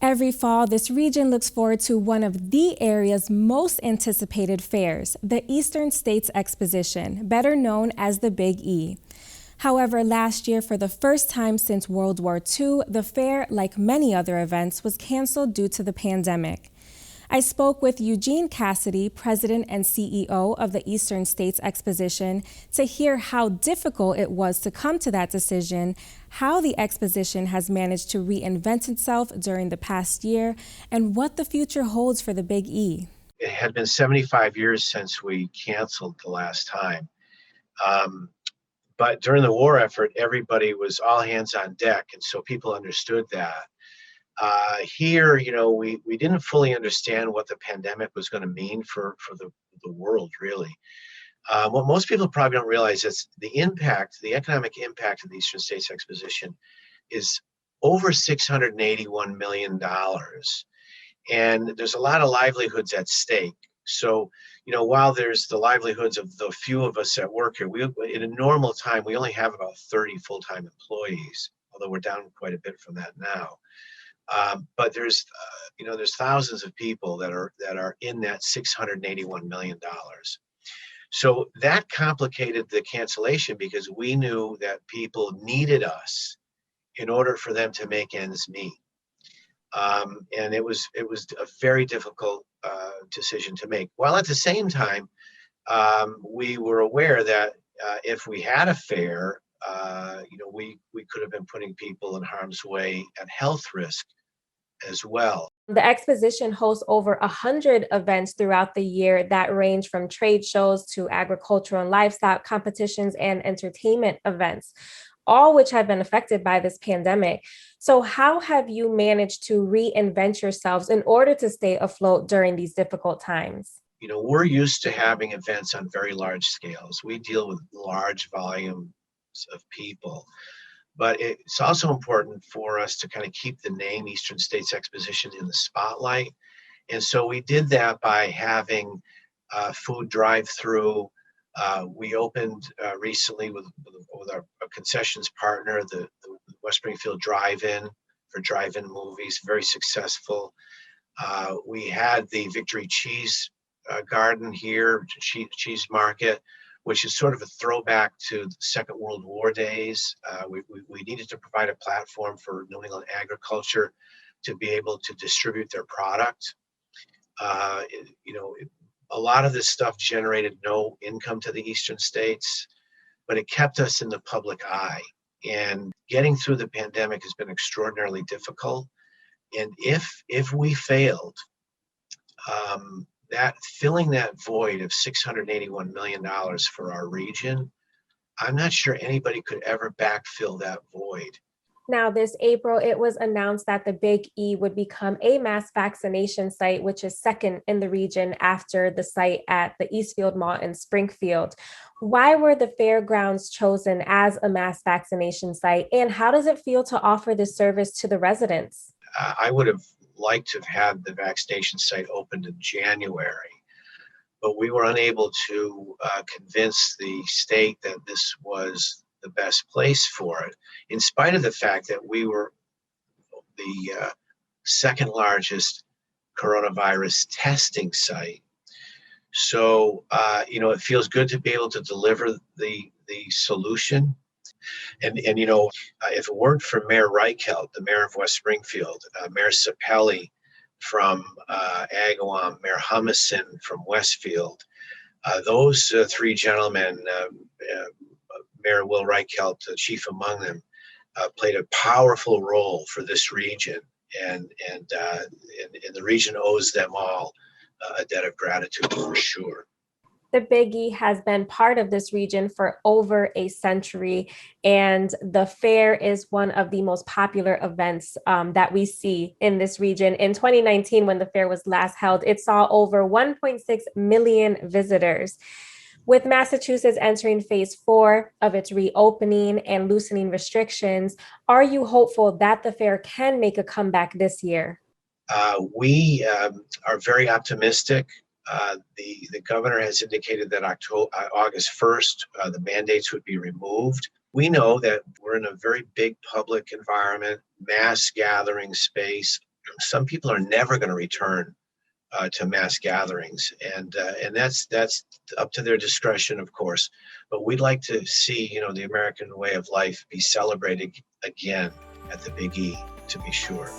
Every fall, this region looks forward to one of the area's most anticipated fairs, the Eastern States Exposition, better known as the Big E. However, last year, for the first time since World War II, the fair, like many other events, was canceled due to the pandemic. I spoke with Eugene Cassidy, President and CEO of the Eastern States Exposition, to hear how difficult it was to come to that decision, how the exposition has managed to reinvent itself during the past year, and what the future holds for the Big E. It had been 75 years since we canceled the last time. But during the war effort, everybody was all hands on deck, and so people understood that. Here, we didn't fully understand what the pandemic was going to mean for the world, really. What most people probably don't realize is the economic impact of the Eastern States Exposition is over $681 million. And there's a lot of livelihoods at stake. So, while there's the livelihoods of the few of us that work here, in a normal time, we only have about 30 full-time employees, although we're down quite a bit from that now. But there's thousands of people that are in that $681 million. So that complicated the cancellation because we knew that people needed us in order for them to make ends meet. And it was a very difficult decision to make. While at the same time, we were aware that if we had a fair, we could have been putting people in harm's way at health risk as well. The exposition hosts over 100 events throughout the year that range from trade shows to agricultural and livestock competitions and entertainment events, all which have been affected by this pandemic. So how have you managed to reinvent yourselves in order to stay afloat during these difficult times? We're used to having events on very large scales. We deal with large volumes of people. But it's also important for us to kind of keep the name Eastern States Exposition in the spotlight. And so we did that by having food drive-through. We opened recently with our concessions partner, the West Springfield Drive-In for drive-in movies, very successful. We had the Victory Cheese Garden here, cheese market, which is sort of a throwback to the Second World War days. We needed to provide a platform for New England agriculture to be able to distribute their product. A lot of this stuff generated no income to the Eastern States, but it kept us in the public eye. And getting through the pandemic has been extraordinarily difficult. And if we failed, that filling that void of $681 million for our region, I'm not sure anybody could ever backfill that void. Now, this April, it was announced that the Big E would become a mass vaccination site, which is second in the region after the site at the Eastfield Mall in Springfield. Why were the fairgrounds chosen as a mass vaccination site, and how does it feel to offer this service to the residents? I would have liked to have had the vaccination site opened in January, but we were unable to convince the state that this was the best place for it, in spite of the fact that we were the second largest coronavirus testing site. So, it feels good to be able to deliver the solution. And if it weren't for Mayor Reichelt, the mayor of West Springfield, Mayor Sapelli from Agawam, Mayor Humison from Westfield, those three gentlemen, Mayor Will Reichelt, chief among them, played a powerful role for this region, and the region owes them all a debt of gratitude for sure. The Big E has been part of this region for over a century, and the fair is one of the most popular events that we see in this region. In 2019, when the fair was last held, it saw over 1.6 million visitors. With Massachusetts entering phase 4 of its reopening and loosening restrictions, are you hopeful that the fair can make a comeback this year? We are very optimistic. The governor has indicated that August 1st, the mandates would be removed. We know that we're in a very big public environment, mass gathering space. some people are never going to return to mass gatherings, and that's up to their discretion, of course. But we'd like to see, the American way of life be celebrated again at the Big E, to be sure.